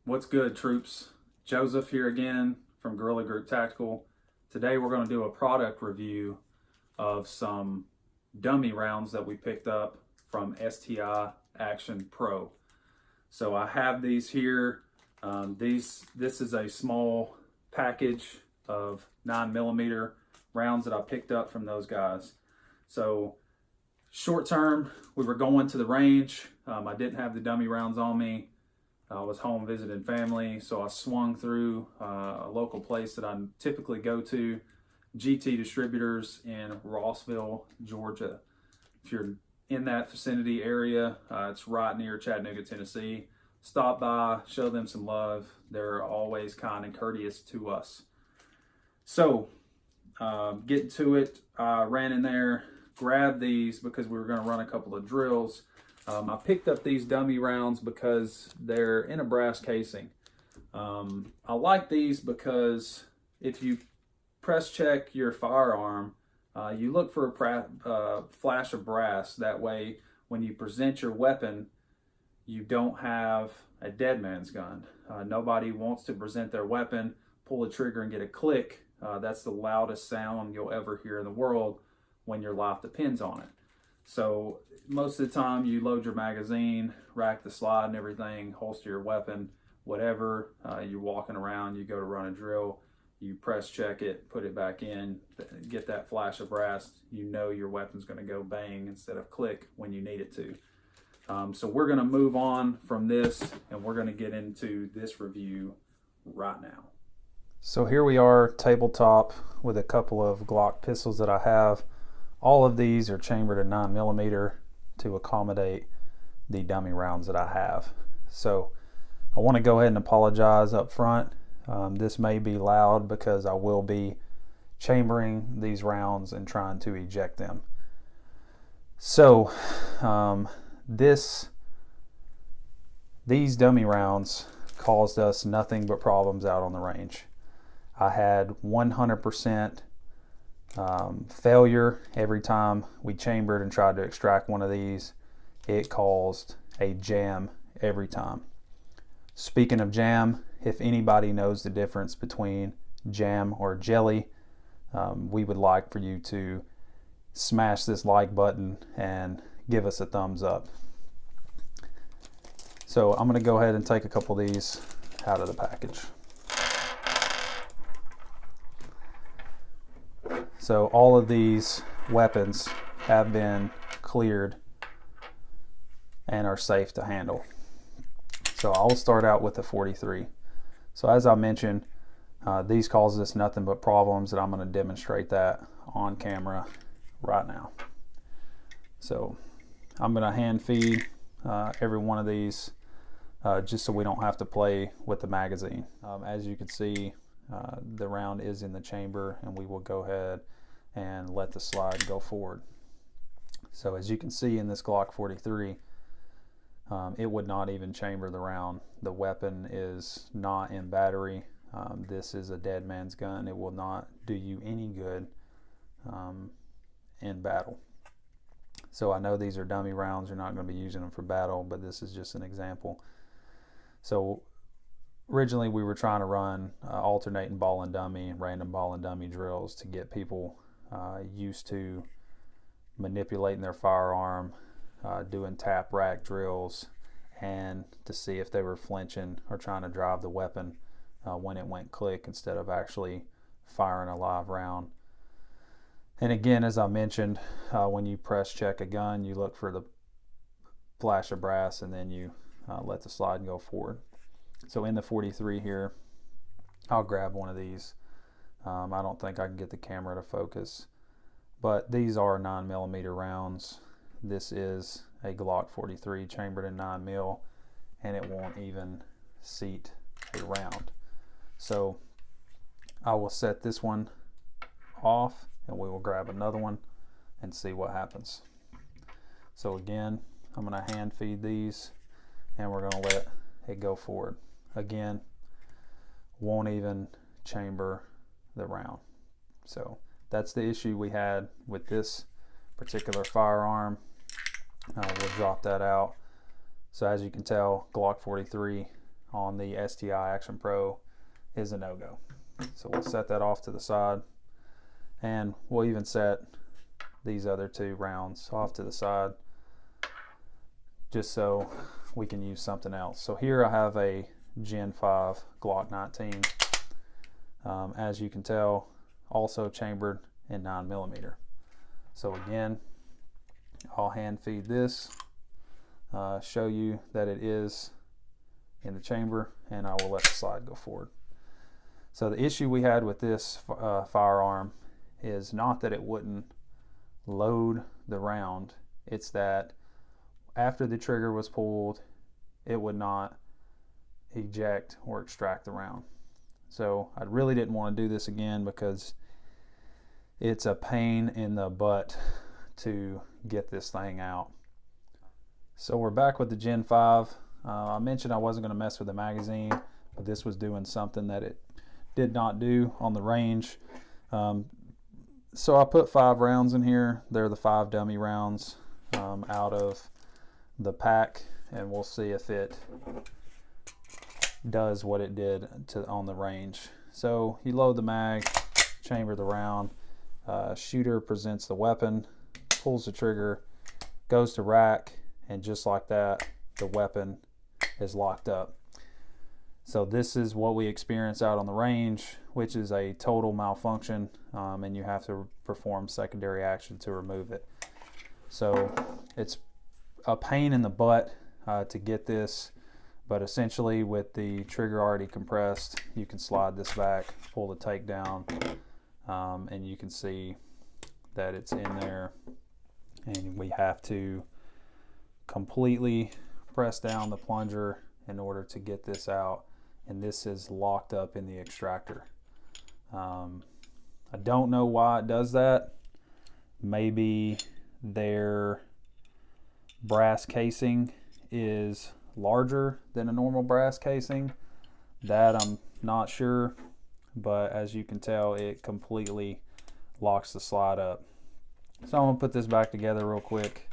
What's good, troops? Joseph here again from Guerrilla Group Tactical. Today we're going to do a product review of some dummy rounds that we picked up from STI Action Pro. So I have these here. This is a small package of 9mm rounds that I picked up from those guys. So short term, we were going to the range. I didn't have the dummy rounds on me. I was home visiting family, so I swung through a local place that I typically go to, GT Distributors in Rossville, Georgia. If you're in that vicinity area, it's right near Chattanooga, Tennessee. Stop by, show them some love. They're always kind and courteous to us. So, getting to it, I ran in there, grabbed these because we were going to run a couple of drills. I picked up these dummy rounds because they're in a brass casing. I like these because if you press check your firearm, you look for a flash of brass. That way, when you present your weapon, you don't have a dead man's gun. Nobody wants to present their weapon, pull the trigger and get a click. That's the loudest sound you'll ever hear in the world when your life depends on it. So most of the time you load your magazine, rack the slide and everything, holster your weapon, whatever, you're walking around, you go to run a drill, you press check it, put it back in, get that flash of brass, you know your weapon's going to go bang instead of click when you need it to. So we're going to move on from this and we're going to get into this review right now. So here we are tabletop with a couple of Glock pistols that I have. All of these are chambered in 9mm to accommodate the dummy rounds that I have. So I want to go ahead and apologize up front. This may be loud because I will be chambering these rounds and trying to eject them. So these dummy rounds caused us nothing but problems out on the range. I had 100% failure every time we chambered and tried to extract one of these. It caused a jam every time. Speaking of jam, if anybody knows the difference between jam or jelly, we would like for you to smash this like button and give us a thumbs up. So I'm going to go ahead and take a couple of these out of the package. So all of these weapons have been cleared and are safe to handle. So I'll start out with the 43. So as I mentioned, these cause us nothing but problems, and I'm going to demonstrate that on camera right now. So I'm going to hand feed every one of these just so we don't have to play with the magazine. As you can see, the round is in the chamber, and we will go ahead and let the slide go forward. So as you can see in this Glock 43, it would not even chamber the round. The weapon is not in battery. This is a dead man's gun. It will not do you any good in battle. So I know these are dummy rounds. You're not going to be using them for battle, but this is just an example. So originally we were trying to run alternating ball and dummy, random ball and dummy drills to get people used to manipulating their firearm, doing tap rack drills, and to see if they were flinching or trying to drive the weapon when it went click instead of actually firing a live round. And again, as I mentioned, when you press check a gun, you look for the flash of brass and then you let the slide go forward. So in the 43 here, I'll grab one of these. I don't think I can get the camera to focus, but these are 9mm rounds. This is a Glock 43 chambered in 9mm, and it won't even seat a round. So I will set this one off and we will grab another one and see what happens. So again, I'm going to hand feed these and we're going to let it go forward. Again, won't even chamber the round. So that's the issue we had with this particular firearm. We'll drop that out. So as you can tell, Glock 43 on the STI Action Pro is a no-go. So we'll set that off to the side, and we'll even set these other 2 rounds off to the side just so we can use something else. So here I have a Gen 5 Glock 19. As you can tell, also chambered in 9mm. So again, I'll hand feed this, show you that it is in the chamber, and I will let the slide go forward. So the issue we had with this firearm is not that it wouldn't load the round, it's that after the trigger was pulled, it would not eject or extract the round. So I really didn't want to do this again because it's a pain in the butt to get this thing out. So we're back with the Gen 5. I mentioned I wasn't going to mess with the magazine, but this was doing something that it did not do on the range. So I put 5 rounds in here. They're the 5 dummy rounds out of the pack, and we'll see if it does what it did on the range. So you load the mag, chamber the round, shooter presents the weapon, pulls the trigger, goes to rack, and just like that, the weapon is locked up. So this is what we experience out on the range, which is a total malfunction, and you have to perform secondary action to remove it. So it's a pain in the butt to get this, but essentially with the trigger already compressed, you can slide this back, pull the takedown, and you can see that it's in there, and we have to completely press down the plunger in order to get this out, and this is locked up in the extractor. I don't know why it does that. Maybe their brass casing is larger than a normal brass casing. That I'm not sure, but as you can tell, it completely locks the slide up. So I'm gonna put this back together real quick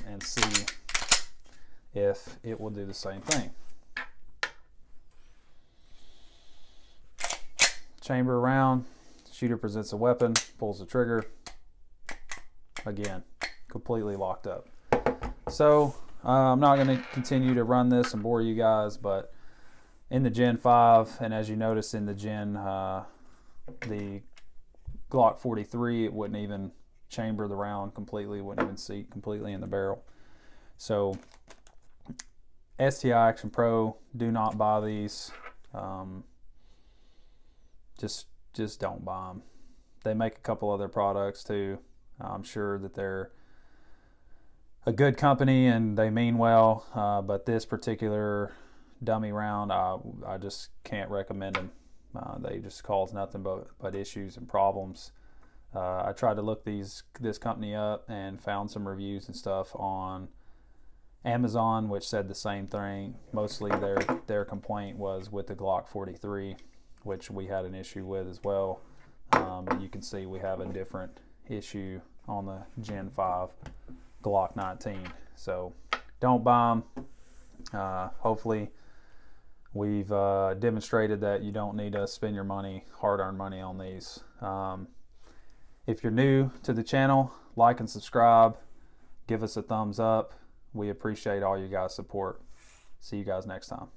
and see if it will do the same thing. Chamber around, shooter presents a weapon, pulls the trigger, again, completely locked up. So I'm not going to continue to run this and bore you guys, but in the Gen 5, and as you notice in the the Glock 43, it wouldn't even chamber the round completely, wouldn't even seat completely in the barrel. So STI Action Pro, do not buy these. Just don't buy them. They make a couple other products too. I'm sure that they're a good company and they mean well, but this particular dummy round, I just can't recommend them. They just cause nothing but issues and problems. I tried to look this company up and found some reviews and stuff on Amazon, which said the same thing. Mostly their complaint was with the Glock 43, which we had an issue with as well. You can see we have a different issue on the Gen 5 Glock 19. So don't buy them. Hopefully we've demonstrated that you don't need to spend your money, hard-earned money, on these. If you're new to the channel, like and subscribe. Give us a thumbs up. We appreciate all you guys' support. See you guys next time.